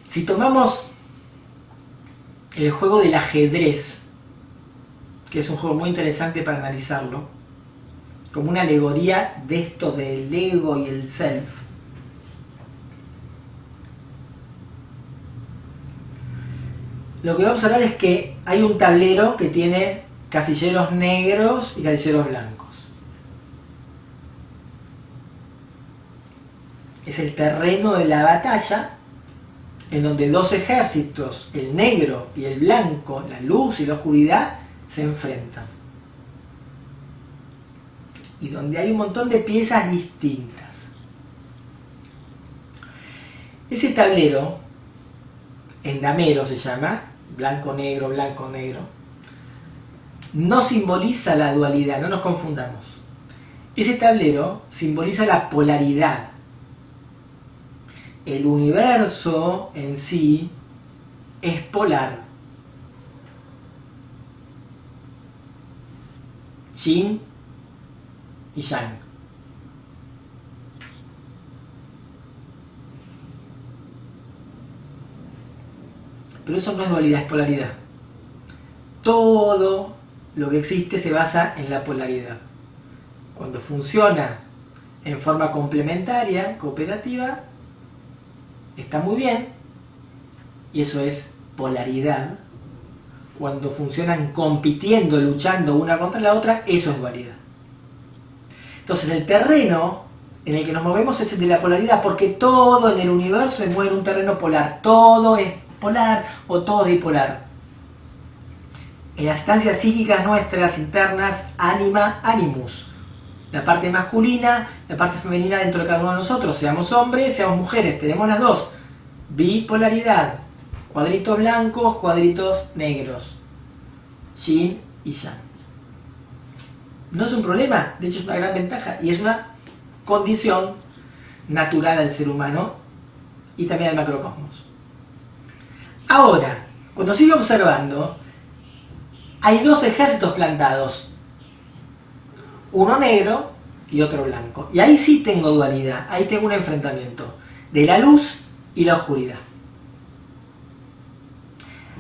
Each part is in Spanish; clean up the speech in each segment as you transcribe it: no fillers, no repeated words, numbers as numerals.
Si tomamos el juego del ajedrez, que es un juego muy interesante para analizarlo, como una alegoría de esto del ego y el self, lo que vamos a hablar es que hay un tablero que tiene casilleros negros y casilleros blancos. Es el terreno de la batalla en donde dos ejércitos, el negro y el blanco, la luz y la oscuridad, se enfrentan. Y donde hay un montón de piezas distintas. Ese tablero, endamero se llama, blanco-negro, blanco-negro, no simboliza la dualidad, no nos confundamos. Ese tablero simboliza la polaridad. El universo en sí es polar. Yin y Yang. Pero eso no es dualidad, es polaridad. Todo lo que existe se basa en la polaridad. Cuando funciona en forma complementaria, cooperativa, está muy bien, y eso es polaridad. Cuando funcionan compitiendo, luchando una contra la otra, eso es dualidad. Entonces el terreno en el que nos movemos es el de la polaridad, porque todo en el universo se mueve en un terreno polar. Todo es polar o todo es bipolar. En las instancias psíquicas nuestras internas, ánima, animus. La parte masculina, la parte femenina dentro de cada uno de nosotros, seamos hombres, seamos mujeres, tenemos las dos. Bipolaridad, cuadritos blancos, cuadritos negros, Yin y Yang. No es un problema, de hecho es una gran ventaja y es una condición natural al ser humano y también al macrocosmos. Ahora, cuando sigo observando, hay dos ejércitos plantados, uno negro y otro blanco. Y ahí sí tengo dualidad, ahí tengo un enfrentamiento de la luz y la oscuridad.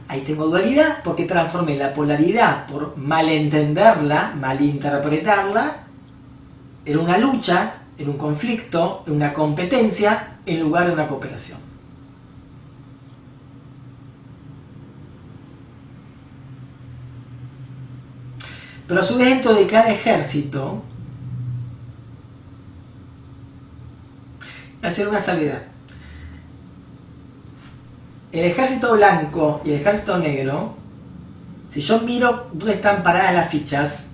Ahí tengo dualidad porque transformé la polaridad por malentenderla, malinterpretarla, en una lucha, en un conflicto, en una competencia, en lugar de una cooperación. Pero a su vez dentro de cada ejército, voy a hacer una salvedad. El ejército blanco y el ejército negro, si yo miro dónde están paradas las fichas,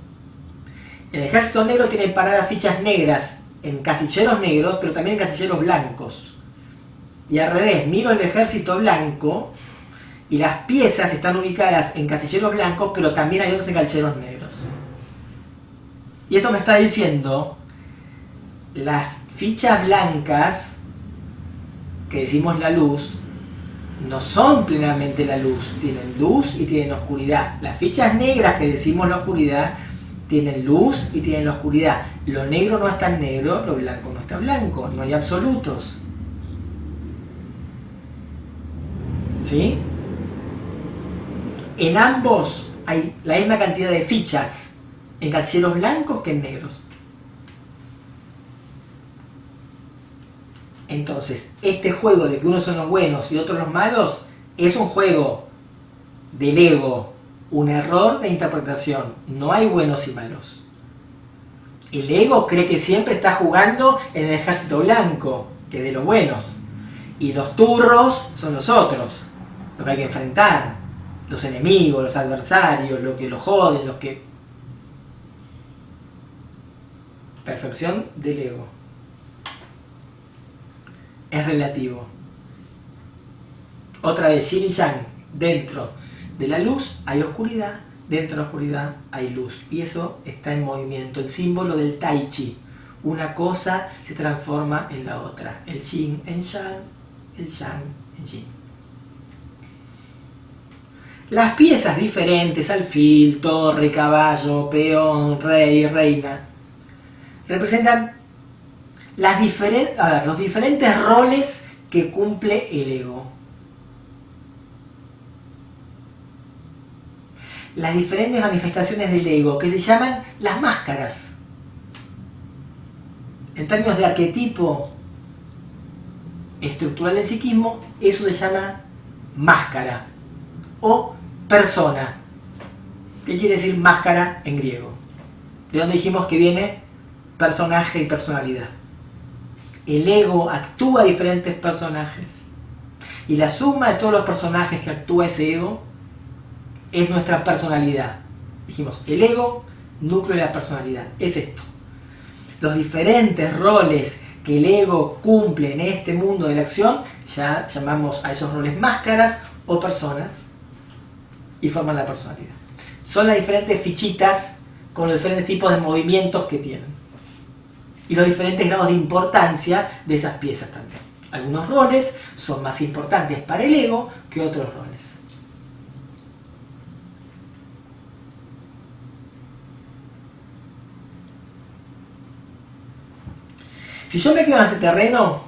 el ejército negro tiene paradas fichas negras en casilleros negros, pero también en casilleros blancos. Y al revés, miro el ejército blanco y las piezas están ubicadas en casilleros blancos, pero también hay otros en casilleros negros. Y esto me está diciendo, las fichas blancas, que decimos la luz, no son plenamente la luz, tienen luz y tienen oscuridad. Las fichas negras que decimos la oscuridad, tienen luz y tienen la oscuridad. Lo negro no es tan negro, lo blanco no está blanco, no hay absolutos. ¿Sí? En ambos hay la misma cantidad de fichas, en casilleros blancos que en negros. Entonces, este juego de que unos son los buenos y otros los malos, es un juego del ego, un error de interpretación. No hay buenos y malos. El ego cree que siempre está jugando en el ejército blanco, que es de los buenos. Y los turros son los otros, los que hay que enfrentar, los enemigos, los adversarios, los que lo joden, los que... Percepción del ego. Es relativo. Otra vez, Yin y Yang. Dentro de la luz hay oscuridad, dentro de la oscuridad hay luz. Y eso está en movimiento. El símbolo del Tai Chi. Una cosa se transforma en la otra. El Yin en Yang, el Yang en Yin. Las piezas diferentes, alfil, torre, caballo, peón, rey, reina, representan los diferentes roles que cumple el ego. las diferentes manifestaciones del ego, que se llaman las máscaras. En términos de arquetipo estructural del psiquismo, eso se llama máscara o persona. ¿Qué quiere decir máscara en griego? De donde dijimos que viene personaje y personalidad. El ego actúa a diferentes personajes. Y la suma de todos los personajes que actúa ese ego es nuestra personalidad. Dijimos, el ego, núcleo de la personalidad. Es esto. Los diferentes roles que el ego cumple en este mundo de la acción, ya llamamos a esos roles máscaras o personas, y forman la personalidad. Son las diferentes fichitas con los diferentes tipos de movimientos que tienen. Y los diferentes grados de importancia de esas piezas también. Algunos roles son más importantes para el ego que otros roles. Si yo me quedo en este terreno,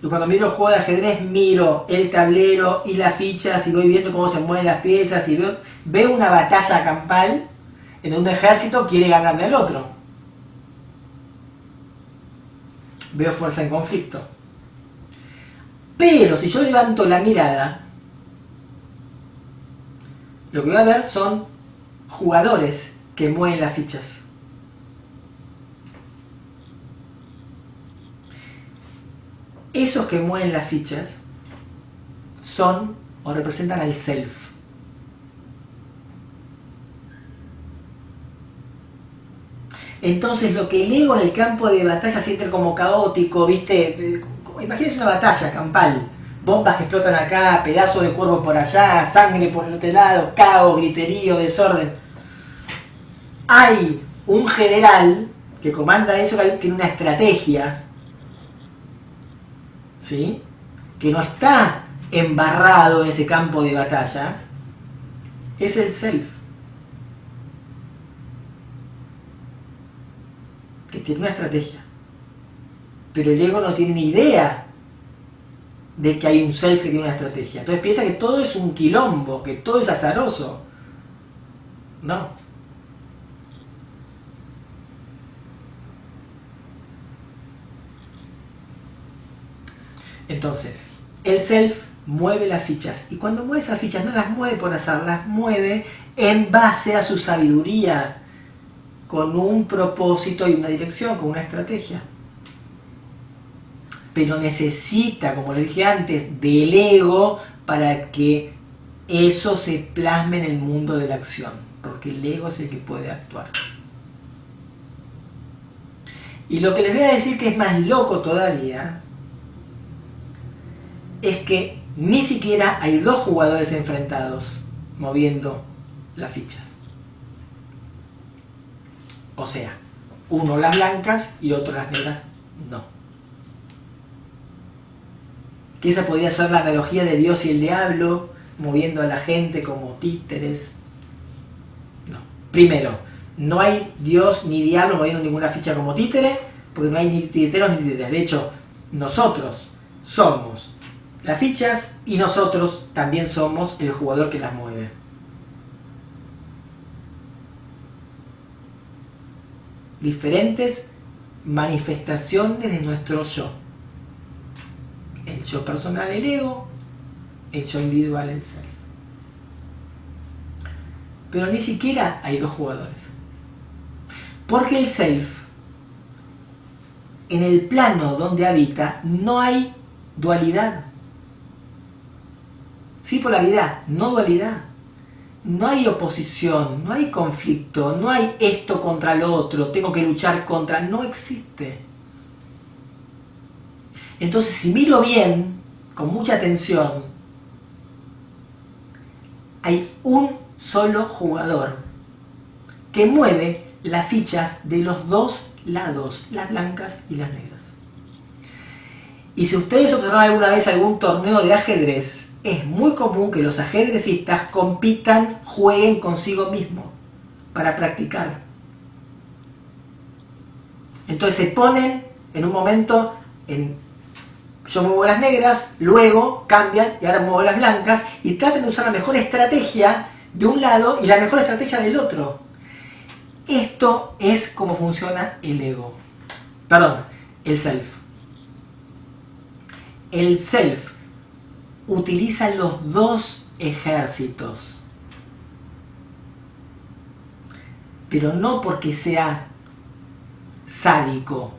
y cuando miro el juego de ajedrez, miro el tablero y las fichas y voy viendo cómo se mueven las piezas y veo una batalla campal en donde un ejército quiere ganarle al otro. Veo fuerza en conflicto. Pero si yo levanto la mirada, lo que voy a ver son jugadores que mueven las fichas. Esos que mueven las fichas son o representan al self. Entonces lo que el ego en el campo de batalla siente como caótico, ¿viste? Imagínense una batalla campal. Bombas que explotan acá, pedazos de cuerpo por allá, sangre por el otro lado, caos, griterío, desorden. Hay un general que comanda eso, que tiene una estrategia, ¿sí? Que no está embarrado en ese campo de batalla. Es el self, que tiene una estrategia, pero el ego no tiene ni idea de que hay un self que tiene una estrategia. Entonces piensa que todo es un quilombo, que todo es azaroso. No. Entonces, el self mueve las fichas, y cuando mueve esas fichas no las mueve por azar, las mueve en base a su sabiduría, con un propósito y una dirección, con una estrategia. Pero necesita, como le dije antes, del ego para que eso se plasme en el mundo de la acción, porque el ego es el que puede actuar. Y lo que les voy a decir que es más loco todavía es que ni siquiera hay dos jugadores enfrentados moviendo las fichas. O sea, uno las blancas y otro las negras, no. Que esa podría ser la analogía de Dios y el diablo, moviendo a la gente como títeres. No. Primero, no hay Dios ni diablo moviendo ninguna ficha como títere, porque no hay ni titeros ni títeres. De hecho, nosotros somos las fichas y nosotros también somos el jugador que las mueve. Diferentes manifestaciones de nuestro yo. El yo personal, el ego, el yo individual, el self. Pero ni siquiera hay dos jugadores. Porque el self, en el plano donde habita, no hay dualidad. Sí polaridad, no dualidad. No hay oposición, no hay conflicto, no hay esto contra lo otro, tengo que luchar contra, no existe. Entonces, si miro bien, con mucha atención, hay un solo jugador que mueve las fichas de los dos lados, las blancas y las negras. Y si ustedes observan alguna vez algún torneo de ajedrez, es muy común que los ajedrecistas compitan, jueguen consigo mismos para practicar. Entonces se ponen en un momento yo muevo las negras, luego cambian y ahora muevo las blancas y tratan de usar la mejor estrategia de un lado y la mejor estrategia del otro. Esto es como funciona el ego. Perdón, el self. El self utiliza los dos ejércitos. Pero no porque sea sádico.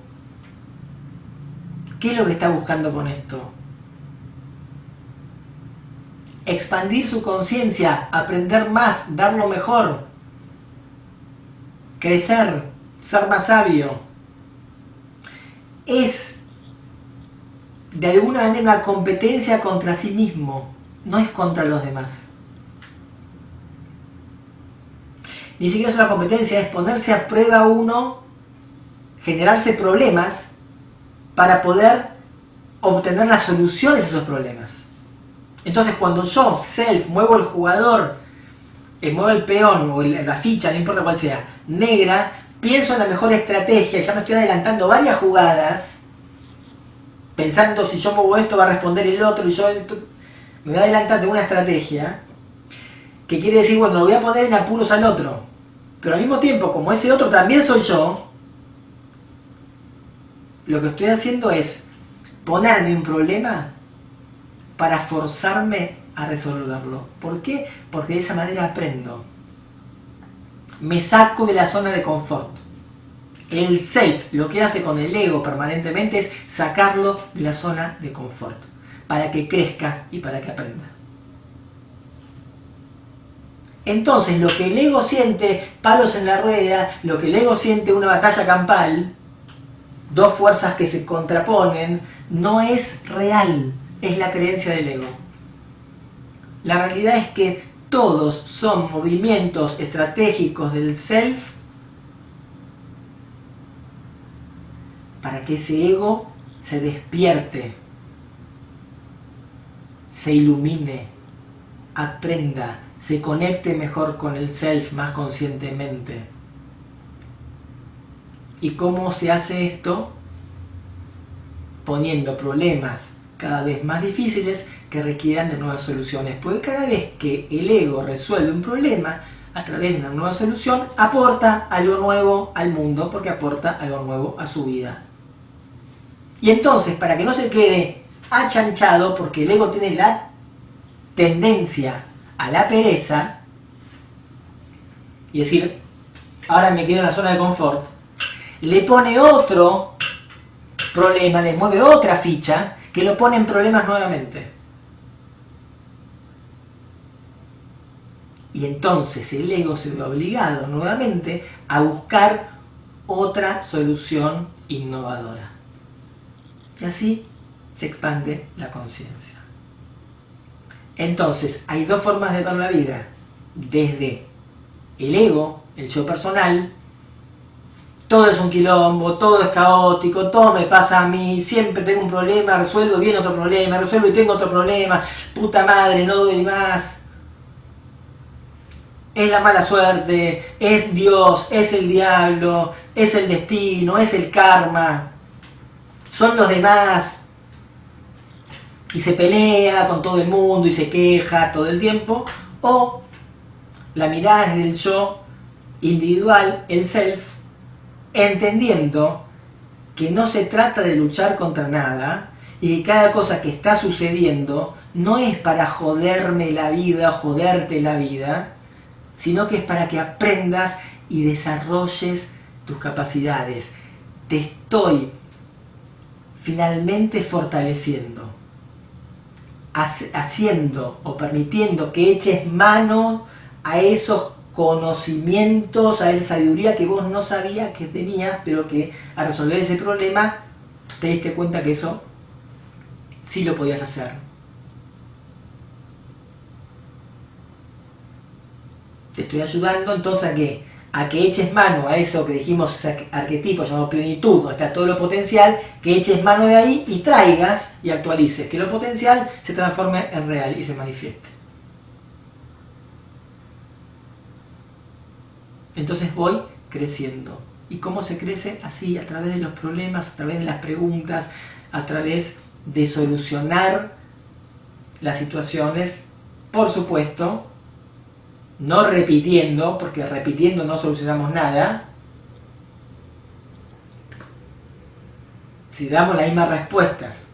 ¿Qué es lo que está buscando con esto? Expandir su conciencia, aprender más, dar lo mejor, crecer, ser más sabio. Es de alguna manera una competencia contra sí mismo, no es contra los demás. Ni siquiera es una competencia, es ponerse a prueba uno, generarse problemas para poder obtener las soluciones a esos problemas. Entonces cuando yo, self, muevo el jugador, muevo el peón o la ficha, no importa cuál sea, negra, pienso en la mejor estrategia, ya me estoy adelantando varias jugadas, pensando si yo muevo esto va a responder el otro y yo me voy adelantando una estrategia que quiere decir, bueno, lo voy a poner en apuros al otro, pero al mismo tiempo, como ese otro también soy yo, lo que estoy haciendo es ponerme un problema para forzarme a resolverlo. ¿Por qué? Porque de esa manera aprendo. Me saco de la zona de confort. El self lo que hace con el ego permanentemente es sacarlo de la zona de confort, para que crezca y para que aprenda. Entonces, lo que el ego siente, palos en la rueda, lo que el ego siente, una batalla campal, dos fuerzas que se contraponen, no es real, es la creencia del ego. La realidad es que todos son movimientos estratégicos del self para que ese ego se despierte, se ilumine, aprenda, se conecte mejor con el self más conscientemente. ¿Y cómo se hace esto? Poniendo problemas cada vez más difíciles que requieran de nuevas soluciones. Porque cada vez que el ego resuelve un problema a través de una nueva solución, aporta algo nuevo al mundo, porque aporta algo nuevo a su vida. Y entonces, para que no se quede achanchado, porque el ego tiene la tendencia a la pereza, y decir, ahora me quedo en la zona de confort, le pone otro problema, le mueve otra ficha que lo pone en problemas nuevamente. Y entonces el ego se ve obligado nuevamente a buscar otra solución innovadora. Y así se expande la conciencia. Entonces hay dos formas de ver la vida. Desde el ego, el yo personal, todo es un quilombo, todo es caótico, todo me pasa a mí, siempre tengo un problema, resuelvo bien otro problema, resuelvo y tengo otro problema, puta madre, no doy más. Es la mala suerte, es Dios, es el diablo, es el destino, es el karma, son los demás. Y se pelea con todo el mundo y se queja todo el tiempo. O la mirada del yo individual, el self, entendiendo que no se trata de luchar contra nada y que cada cosa que está sucediendo no es para joderme la vida o joderte la vida, sino que es para que aprendas y desarrolles tus capacidades. Te estoy finalmente fortaleciendo, haciendo o permitiendo que eches mano a esos conocimientos, a esa sabiduría que vos no sabías que tenías, pero que al resolver ese problema te diste cuenta que eso sí lo podías hacer. Te estoy ayudando entonces a que eches mano a eso que dijimos, ese arquetipo llamado plenitud, donde está todo lo potencial, que eches mano de ahí y traigas y actualices, que lo potencial se transforme en real y se manifieste. Entonces voy creciendo. ¿Y cómo se crece? Así, a través de los problemas, a través de las preguntas, a través de solucionar las situaciones, por supuesto, no repitiendo, porque repitiendo no solucionamos nada. Si damos las mismas respuestas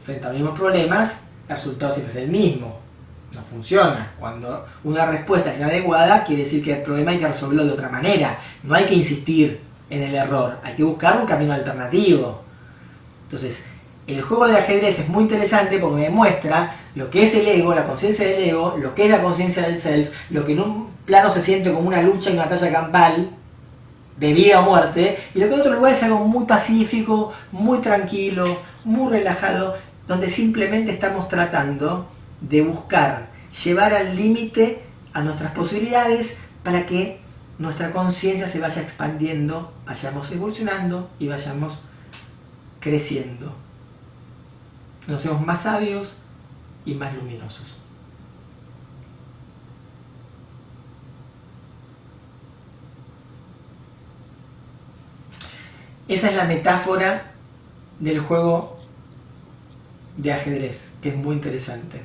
frente a los mismos problemas, el resultado siempre es el mismo. No funciona. Cuando una respuesta es inadecuada, quiere decir que el problema hay que resolverlo de otra manera. No hay que insistir en el error, hay que buscar un camino alternativo. Entonces, el juego de ajedrez es muy interesante porque me muestra lo que es el ego, la conciencia del ego, lo que es la conciencia del self, lo que en un plano se siente como una lucha y una batalla campal de vida o muerte, y lo que en otro lugar es algo muy pacífico, muy tranquilo, muy relajado, donde simplemente estamos tratando de buscar llevar al límite a nuestras posibilidades para que nuestra conciencia se vaya expandiendo, vayamos evolucionando y vayamos creciendo. Nos hacemos más sabios y más luminosos. Esa es la metáfora del juego de ajedrez, que es muy interesante.